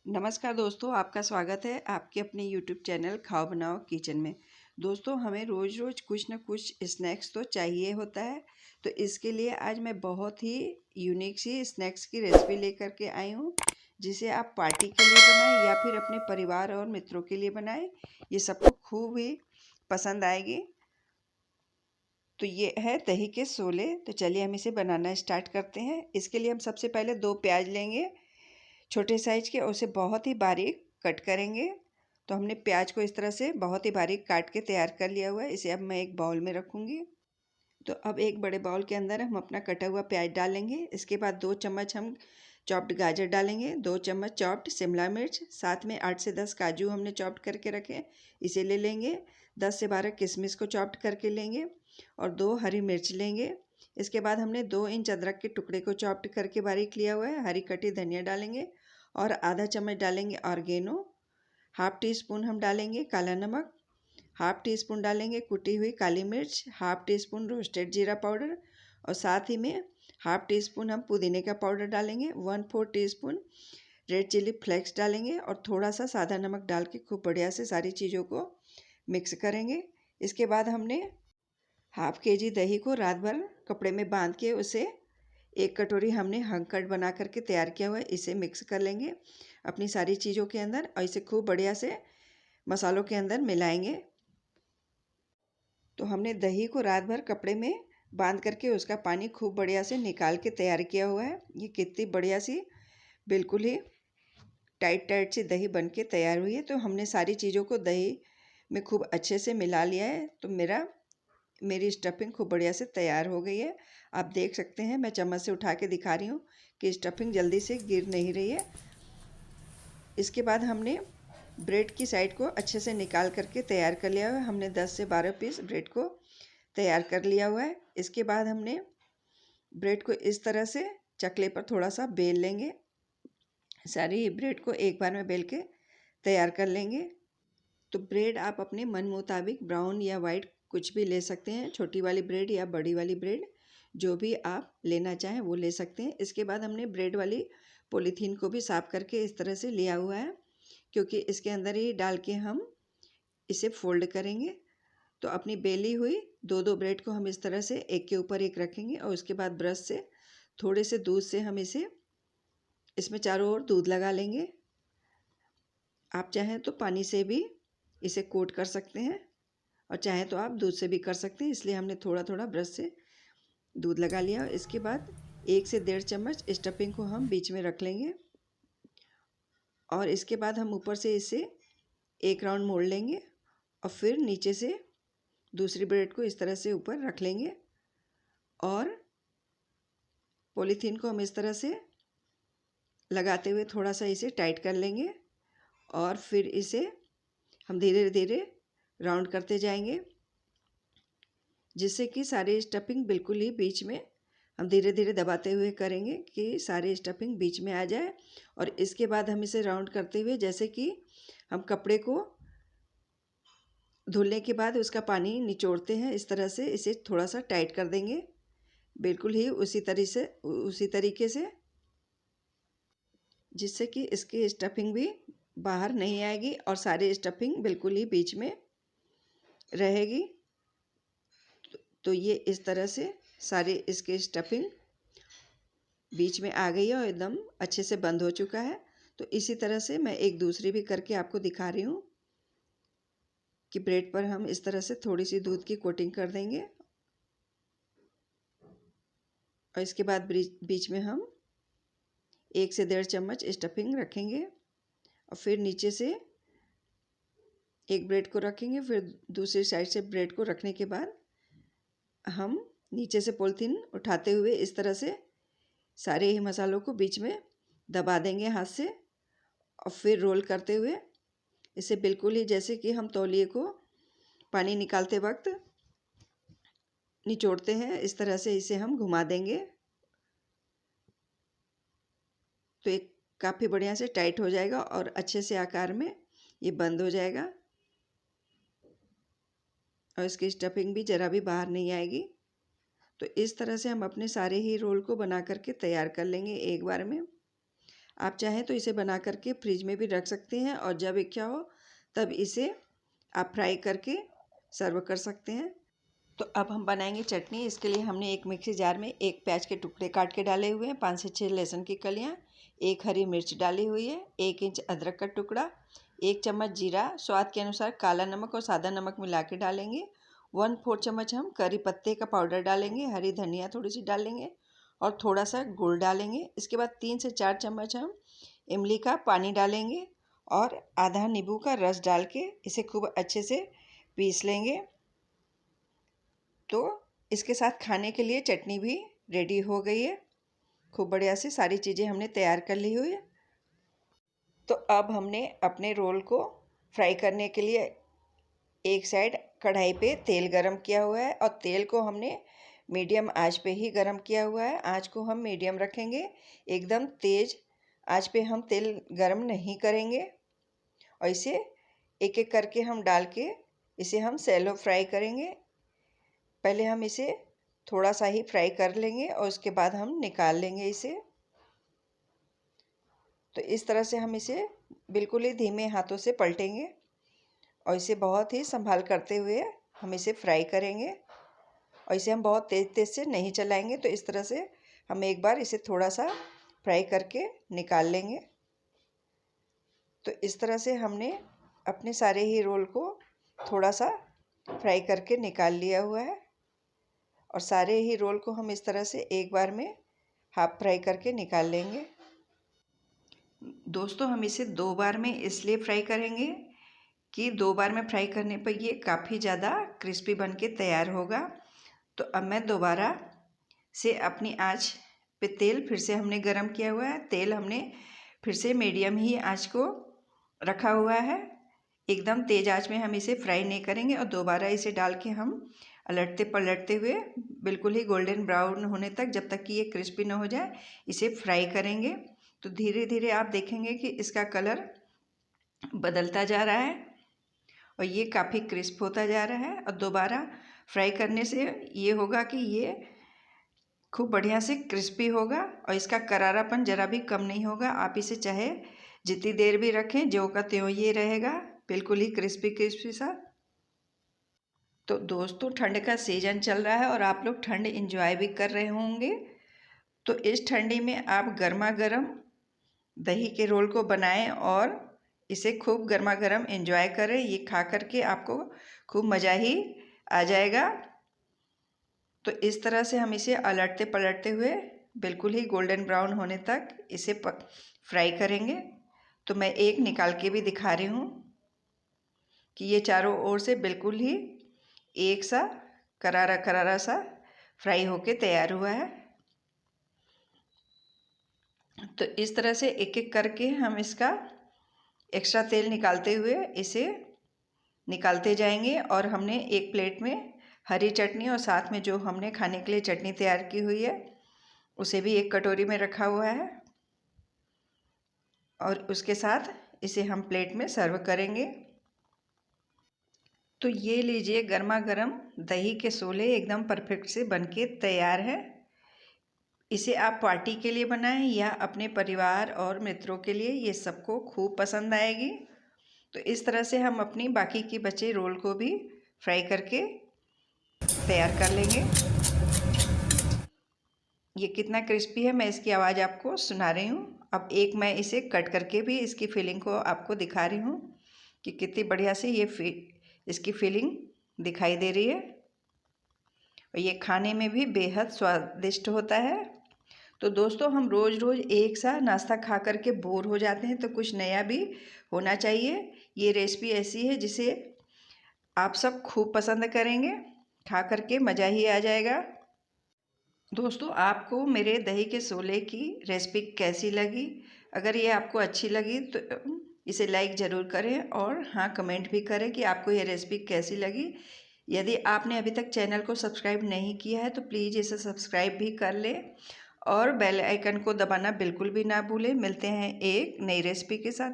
नमस्कार दोस्तों, आपका स्वागत है आपके अपने यूट्यूब चैनल खाओ बनाओ किचन में। दोस्तों, हमें रोज़ कुछ ना कुछ स्नैक्स तो चाहिए होता है। तो इसके लिए आज मैं बहुत ही यूनिक सी स्नैक्स की रेसिपी लेकर के आई हूँ, जिसे आप पार्टी के लिए बनाएं या फिर अपने परिवार और मित्रों के लिए बनाएं। ये सबको खूब ही पसंद आएगी। तो ये है दही के सोले। तो चलिए हम इसे बनाना स्टार्ट करते हैं। इसके लिए हम सबसे पहले 2 प्याज लेंगे छोटे साइज के, और उसे बहुत ही बारीक कट करेंगे। तो हमने प्याज को इस तरह से बहुत ही बारीक काट के तैयार कर लिया हुआ है। इसे अब मैं एक बाउल में रखूँगी। तो अब एक बड़े बाउल के अंदर हम अपना कटा हुआ प्याज डालेंगे। इसके बाद 2 चम्मच हम चॉप्ड गाजर डालेंगे, 2 चम्मच चॉप्ड शिमला मिर्च, साथ में 8 से 10 काजू हमने चॉप्ड करके रखे, इसे ले लेंगे। 10 से 12 किशमिश को चॉप्ड करके लेंगे और 2 हरी मिर्च लेंगे। इसके बाद हमने 2 इंच अदरक के टुकड़े को चॉप्ड करके बारीक लिया हुआ है। हरी कटी धनिया डालेंगे और आधा चम्मच डालेंगे ऑर्गेनो। हाफ टी स्पून हम डालेंगे काला नमक, हाफ टी स्पून डालेंगे कुटी हुई काली मिर्च, हाफ टी स्पून रोस्टेड जीरा पाउडर, और साथ ही में हाफ टी स्पून हम पुदीने का पाउडर डालेंगे। 1/4 teaspoon red chilli flakes डालेंगे और थोड़ा सा सादा नमक डाल के खूब बढ़िया से सारी चीज़ों को मिक्स करेंगे। इसके बाद हमने हाफ केजी दही को रात भर कपड़े में बांध के उसे 1 कटोरी हमने हंकट बना करके तैयार किया हुआ है, इसे मिक्स कर लेंगे अपनी सारी चीज़ों के अंदर और इसे खूब बढ़िया से मसालों के अंदर मिलाएंगे। तो हमने दही को रात भर कपड़े में बांध करके उसका पानी खूब बढ़िया से निकाल के तैयार किया हुआ है। ये कितनी बढ़िया सी बिल्कुल ही टाइट टाइट सी दही बन के तैयार हुई है। तो हमने सारी चीज़ों को दही में खूब अच्छे से मिला लिया है। तो मेरी स्टफिंग खूब बढ़िया से तैयार हो गई है। आप देख सकते हैं, मैं चम्मच से उठा के दिखा रही हूँ कि स्टफिंग जल्दी से गिर नहीं रही है। इसके बाद हमने ब्रेड की साइड को अच्छे से निकाल करके तैयार कर लिया हुआ है। हमने 10 से 12 पीस ब्रेड को तैयार कर लिया हुआ है। इसके बाद हमने ब्रेड को इस तरह से चकले पर थोड़ा सा बेल लेंगे। सारी ब्रेड को एक बार में बेल के तैयार कर लेंगे। तो ब्रेड आप अपने मन मुताबिक ब्राउन या वाइट कुछ भी ले सकते हैं, छोटी वाली ब्रेड या बड़ी वाली ब्रेड, जो भी आप लेना चाहें वो ले सकते हैं। इसके बाद हमने ब्रेड वाली पॉलीथीन को भी साफ करके इस तरह से लिया हुआ है, क्योंकि इसके अंदर ही डाल के हम इसे फोल्ड करेंगे। तो अपनी बेली हुई 2-2 ब्रेड को हम इस तरह से एक के ऊपर एक रखेंगे और उसके बाद ब्रश से थोड़े से दूध से हम इसमें चारों ओर दूध लगा लेंगे। आप चाहें तो पानी से भी इसे कोट कर सकते हैं और चाहें तो आप दूध से भी कर सकते हैं, इसलिए हमने थोड़ा थोड़ा ब्रश से दूध लगा लिया। इसके बाद 1 से 1.5 चम्मच स्टफिंग को हम बीच में रख लेंगे और इसके बाद हम ऊपर से इसे एक राउंड मोड़ लेंगे और फिर नीचे से दूसरी ब्रेड को इस तरह से ऊपर रख लेंगे और पॉलीथीन को हम इस तरह से लगाते हुए थोड़ा सा इसे टाइट कर लेंगे और फिर इसे हम धीरे धीरे राउंड करते जाएंगे, जिससे कि सारी स्टफिंग बिल्कुल ही बीच में हम धीरे धीरे दबाते हुए करेंगे कि सारी स्टफिंग बीच में आ जाए। और इसके बाद हम इसे राउंड करते हुए, जैसे कि हम कपड़े को धुलने के बाद उसका पानी निचोड़ते हैं, इस तरह से इसे थोड़ा सा टाइट कर देंगे, बिल्कुल ही उसी तरीके से, जिससे कि इसकी स्टफिंग भी बाहर नहीं आएगी और सारी स्टफिंग बिल्कुल ही बीच में रहेगी। तो ये इस तरह से सारी इसकी स्टफिंग बीच में आ गई है और एकदम अच्छे से बंद हो चुका है। तो इसी तरह से मैं एक दूसरी भी करके आपको दिखा रही हूँ कि ब्रेड पर हम इस तरह से थोड़ी सी दूध की कोटिंग कर देंगे और इसके बाद बीच में हम 1 से 1.5 चम्मच स्टफिंग रखेंगे और फिर नीचे से एक ब्रेड को रखेंगे। फिर दूसरी साइड से ब्रेड को रखने के बाद हम नीचे से पॉलीथीन उठाते हुए इस तरह से सारे ही मसालों को बीच में दबा देंगे हाथ से और फिर रोल करते हुए इसे बिल्कुल ही जैसे कि हम तौलिए को पानी निकालते वक्त निचोड़ते हैं, इस तरह से इसे हम घुमा देंगे। तो एक काफ़ी बढ़िया से टाइट हो जाएगा और अच्छे से आकार में ये बंद हो जाएगा और इसकी स्टफिंग भी ज़रा भी बाहर नहीं आएगी। तो इस तरह से हम अपने सारे ही रोल को बना करके तैयार कर लेंगे एक बार में। आप चाहें तो इसे बना करके फ्रिज में भी रख सकते हैं और जब इच्छा हो तब इसे आप फ्राई करके सर्व कर सकते हैं। तो अब हम बनाएंगे चटनी। इसके लिए हमने एक मिक्सी जार में एक प्याज के टुकड़े काट के डाले हुए हैं, 5 से 6 लहसुन की कलियां, एक हरी मिर्च डाली हुई है, 1 इंच अदरक का टुकड़ा, 1 चम्मच जीरा, स्वाद के अनुसार काला नमक और सादा नमक मिला के डालेंगे, 1/4 चम्मच हम करी पत्ते का पाउडर डालेंगे, हरी धनिया थोड़ी सी डालेंगे और थोड़ा सा गुड़ डालेंगे। इसके बाद 3 से 4 चम्मच हम इमली का पानी डालेंगे और आधा नींबू का रस डाल के इसे खूब अच्छे से पीस लेंगे। तो इसके साथ खाने के लिए चटनी भी रेडी हो गई है। खूब बढ़िया से सारी चीज़ें हमने तैयार कर ली हुई है। तो अब हमने अपने रोल को फ्राई करने के लिए एक साइड कढ़ाई पे तेल गरम किया हुआ है और तेल को हमने मीडियम आंच पे ही गरम किया हुआ है। आंच को हम मीडियम रखेंगे, एकदम तेज आंच पे हम तेल गरम नहीं करेंगे। और इसे एक एक करके हम डाल के इसे हम सैलो फ्राई करेंगे। पहले हम इसे थोड़ा सा ही फ्राई कर लेंगे और उसके बाद हम निकाल लेंगे इसे। तो इस तरह से हम इसे बिल्कुल ही धीमे हाथों से पलटेंगे और इसे बहुत ही संभाल करते हुए हम इसे फ्राई करेंगे और इसे हम बहुत तेज़ तेज़ से नहीं चलाएंगे। तो इस तरह से हम एक बार इसे थोड़ा सा फ्राई करके निकाल लेंगे। तो इस तरह से हमने अपने सारे ही रोल को थोड़ा सा फ्राई करके निकाल लिया हुआ है और सारे ही रोल को हम इस तरह से एक बार में हाफ फ्राई करके निकाल लेंगे। दोस्तों, हम इसे 2 बार में इसलिए फ्राई करेंगे कि 2 बार में फ्राई करने पर ये काफ़ी ज़्यादा क्रिस्पी बन के तैयार होगा। तो अब मैं दोबारा से अपनी आंच पे तेल फिर से हमने गरम किया हुआ है। तेल हमने फिर से मीडियम ही आंच को रखा हुआ है, एकदम तेज़ आंच में हम इसे फ्राई नहीं करेंगे और दोबारा इसे डाल के हम अलटते पलटते हुए बिल्कुल ही गोल्डन ब्राउन होने तक, जब तक कि ये क्रिस्पी ना हो जाए, इसे फ्राई करेंगे। तो धीरे धीरे आप देखेंगे कि इसका कलर बदलता जा रहा है और ये काफ़ी क्रिस्प होता जा रहा है। और दोबारा फ्राई करने से ये होगा कि ये खूब बढ़िया से क्रिस्पी होगा और इसका करारापन ज़रा भी कम नहीं होगा। आप इसे चाहे जितनी देर भी रखें, ज्यों का त्यों ये रहेगा, बिल्कुल ही क्रिस्पी क्रिस्पी सा। तो दोस्तों, ठंड का सीज़न चल रहा है और आप लोग ठंड एंजॉय भी कर रहे होंगे। तो इस ठंडी में आप गर्मा गर्म दही के रोल को बनाएं और इसे खूब गर्मा गर्म एंजॉय करें। ये खा करके आपको खूब मज़ा ही आ जाएगा। तो इस तरह से हम इसे अलटते पलटते हुए बिल्कुल ही गोल्डन ब्राउन होने तक इसे फ्राई करेंगे। तो मैं एक निकाल के भी दिखा रही हूँ कि ये चारों ओर से बिल्कुल ही एक सा करारा करारा सा फ्राई होके तैयार हुआ है। तो इस तरह से एक एक करके हम इसका एक्स्ट्रा तेल निकालते हुए इसे निकालते जाएंगे। और हमने एक प्लेट में हरी चटनी और साथ में जो हमने खाने के लिए चटनी तैयार की हुई है उसे भी एक कटोरी में रखा हुआ है और उसके साथ इसे हम प्लेट में सर्व करेंगे। तो ये लीजिए, गर्मा गर्म दही के सोले एकदम परफेक्ट से बनके तैयार है। इसे आप पार्टी के लिए बनाएं या अपने परिवार और मित्रों के लिए, ये सबको खूब पसंद आएगी। तो इस तरह से हम अपनी बाकी की बचे रोल को भी फ्राई करके तैयार कर लेंगे। ये कितना क्रिस्पी है मैं इसकी आवाज़ आपको सुना रही हूँ। अब एक मैं इसे कट करके भी इसकी फीलिंग को आपको दिखा रही हूँ कि कितनी बढ़िया से ये इसकी फीलिंग दिखाई दे रही है और ये खाने में भी बेहद स्वादिष्ट होता है। तो दोस्तों, हम रोज़ रोज़ एक सा नाश्ता खा करके बोर हो जाते हैं, तो कुछ नया भी होना चाहिए। ये रेसिपी ऐसी है जिसे आप सब खूब पसंद करेंगे, खा करके मज़ा ही आ जाएगा। दोस्तों, आपको मेरे दही के सोले की रेसिपी कैसी लगी? अगर ये आपको अच्छी लगी तो इसे लाइक ज़रूर करें और हाँ, कमेंट भी करें कि आपको ये रेसिपी कैसी लगी। यदि आपने अभी तक चैनल को सब्सक्राइब नहीं किया है तो प्लीज़ इसे सब्सक्राइब भी कर लें और बेल आइकन को दबाना बिल्कुल भी ना भूलें। मिलते हैं एक नई रेसिपी के साथ।